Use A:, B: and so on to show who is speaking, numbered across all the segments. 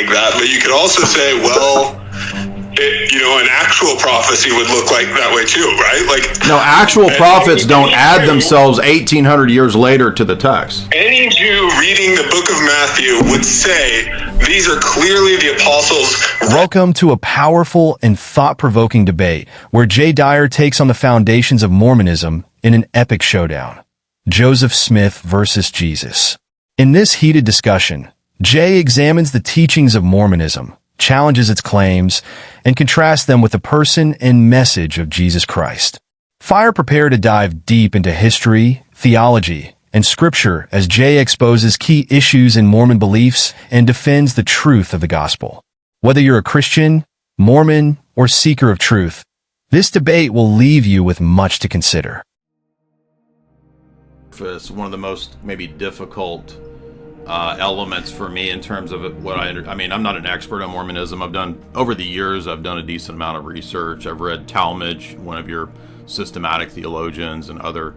A: like that, but you could also say, well, an actual prophecy would look like that way too, right?
B: No, actual prophets don't add themselves 1,800 years later to the text.
A: Any Jew reading the book of Matthew would say these are clearly the apostles.
C: Welcome to a powerful and thought-provoking debate where Jay Dyer takes on the foundations of Mormonism in an epic showdown. Joseph Smith versus Jesus. In this heated discussion, Jay examines the teachings of Mormonism, challenges its claims, and contrasts them with the person and message of Jesus Christ. Fire prepare to dive deep into history, theology, and scripture as Jay exposes key issues in Mormon beliefs and defends the truth of the gospel. Whether you're a Christian, Mormon, or seeker of truth, this debate will leave you with much to consider.
B: It's one of the most maybe difficult elements for me in terms of what I mean, I'm not an expert on Mormonism. Over the years, I've done a decent amount of research. I've read Talmage, one of your systematic theologians, and other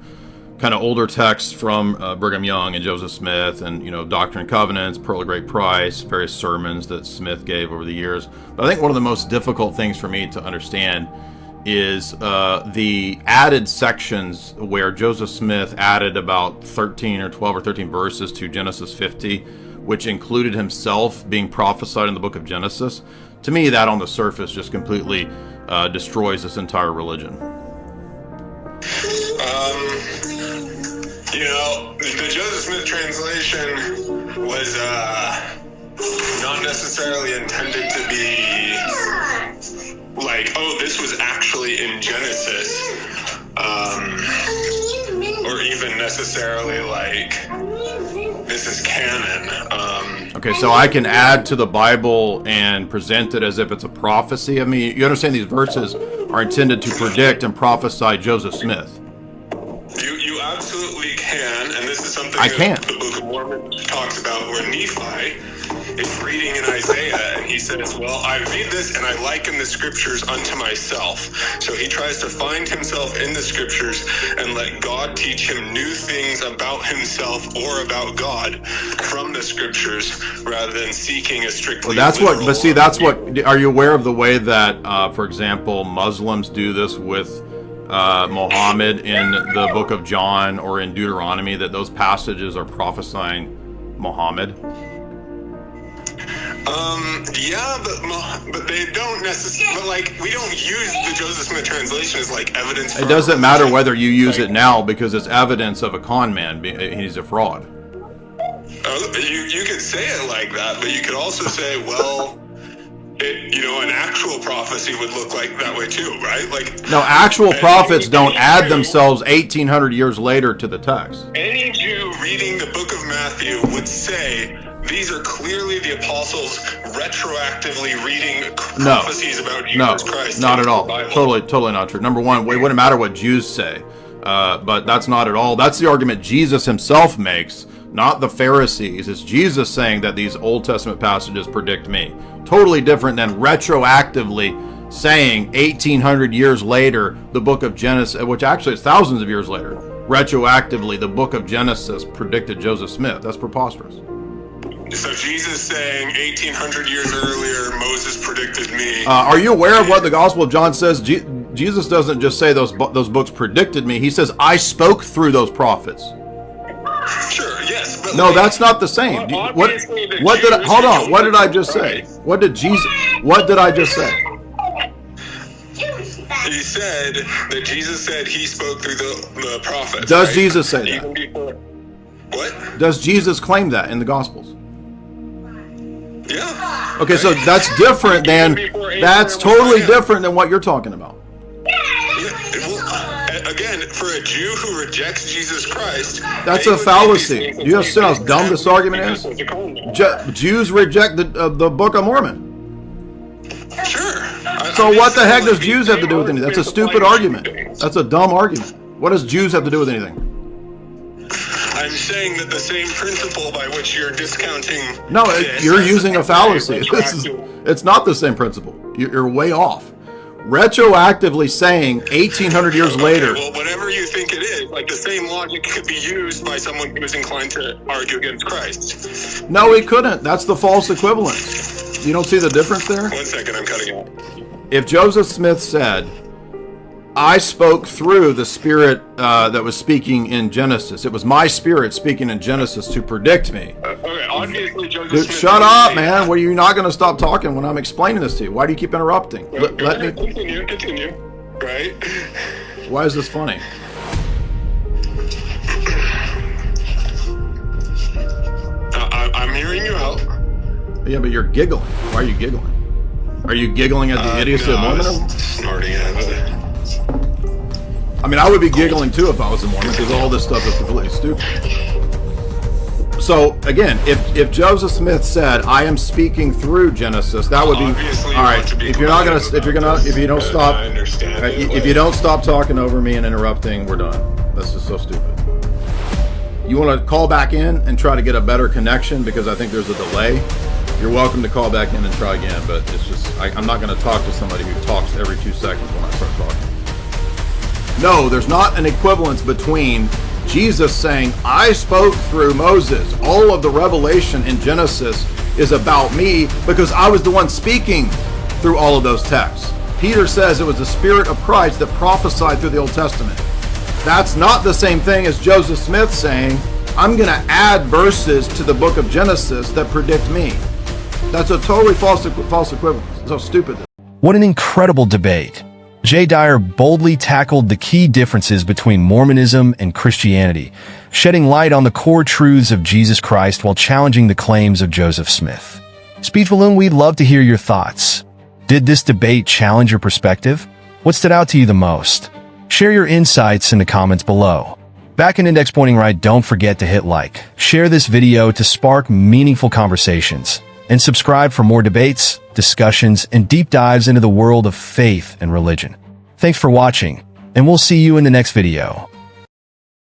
B: kind of older texts from Brigham Young and Joseph Smith, and Doctrine and Covenants, Pearl of Great Price, various sermons that Smith gave over the years. But I think one of the most difficult things for me to understand is the added sections where Joseph Smith added about 13 or 12 or 13 verses to Genesis 50, which included himself being prophesied in the book of Genesis. To me, that on the surface just completely destroys this entire religion.
A: The Joseph Smith translation was not necessarily intended to be like, oh, this was actually in Genesis, or even necessarily like, this is canon.
B: Okay, so I can add to the Bible and present it as if it's a prophecy. I mean, you understand these verses are intended to predict and prophesy Joseph Smith.
A: You absolutely can, and this is something the Book of Mormon talks about, where Nephi is reading in Isaiah, and he says, well, I read this and I liken the scriptures unto myself. So he tries to find himself in the scriptures and let God teach him new things about himself or about God from the scriptures, rather than seeking a strictly
B: are you aware of the way that, for example, Muslims do this with Muhammad in the book of John or in Deuteronomy, that those passages are prophesying Muhammad?
A: But they don't necessarily. But we don't use the Joseph Smith translation as evidence.
B: It doesn't matter whether you use it now, because it's evidence of a con man. He's a fraud.
A: You could say it like that, but you could also say, well, an actual prophecy would look like that way too, right?
B: No, actual prophets don't add themselves 1,800 years later to the text.
A: Any Jew reading the book of Matthew would say these are clearly the apostles retroactively reading prophecies about Jesus Christ.
B: No, not at all. Totally not true. Number one, it wouldn't matter what Jews say, but that's not at all. That's the argument Jesus himself makes, not the Pharisees. It's Jesus saying that these Old Testament passages predict me. Totally different than retroactively saying 1,800 years later, the book of Genesis, which actually is thousands of years later, retroactively, the book of Genesis predicted Joseph Smith. That's preposterous.
A: So Jesus saying 1,800 years earlier, Moses predicted me.
B: Are you aware of what the Gospel of John says? Jesus doesn't just say those books predicted me. He says, I spoke through those prophets.
A: Sure, yes. But
B: no, that's not the same. What did I just say? What did I just say?
A: He said that Jesus said he spoke through the prophets.
B: Does Jesus say that?
A: What?
B: Does Jesus claim that in the Gospels?
A: Yeah.
B: Okay, so that's totally different than what you're talking about.
A: Again, for a Jew who rejects Jesus Christ,
B: that's a fallacy. You understand how dumb this argument is? Jews reject the Book of Mormon.
A: Sure.
B: So what the heck does Jews have to do with anything? That's a stupid argument. That's a dumb argument. What does Jews have to do with anything?
A: I'm saying that the same principle by which you're discounting.
B: No, you're using a fallacy. It's not the same principle. You're way off. Retroactively saying 1,800 years later.
A: Well, whatever you think it is, the same logic could be used by someone who is inclined to argue against Christ.
B: No, he couldn't. That's the false equivalence. You don't see the difference there?
A: 1 second, I'm cutting out.
B: If Joseph Smith said, I spoke through the spirit that was speaking in Genesis. It was my spirit speaking in Genesis to predict me.
A: Okay, obviously Joseph
B: Dude,
A: Smith...
B: shut up, man. Well, you're not going to stop talking when I'm explaining this to you. Why do you keep interrupting? Let me...
A: Continue. Right?
B: Why is this funny?
A: I'm hearing you out.
B: Yeah, but you're giggling. Why are you giggling? Are you giggling at the idiocy of Mormonism?
A: Snorting at it.
B: I mean, I would be giggling too if I was a Mormon, because all this stuff is completely stupid. So again, if Joseph Smith said, "I am speaking through Genesis," that would be
A: obviously
B: all right. If you don't stop,
A: I understand.
B: if you don't stop talking over me and interrupting, we're done. This is so stupid. You want to call back in and try to get a better connection because I think there's a delay. You're welcome to call back in and try again, but it's just I'm not going to talk to somebody who talks every 2 seconds when I start talking. No, there's not an equivalence between Jesus saying, I spoke through Moses. All of the revelation in Genesis is about me because I was the one speaking through all of those texts. Peter says it was the Spirit of Christ that prophesied through the Old Testament. That's not the same thing as Joseph Smith saying, I'm going to add verses to the book of Genesis that predict me. That's a totally false equivalence. It's so stupid.
C: What an incredible debate. Jay Dyer boldly tackled the key differences between Mormonism and Christianity, shedding light on the core truths of Jesus Christ while challenging the claims of Joseph Smith. Speech Balloon, we'd love to hear your thoughts. Did this debate challenge your perspective? What stood out to you the most? Share your insights in the comments below. Back in Index Pointing Right, don't forget to hit like, share this video to spark meaningful conversations, and subscribe for more debates, discussions, and deep dives into the world of faith and religion. Thanks for watching, and we'll see you in the next video.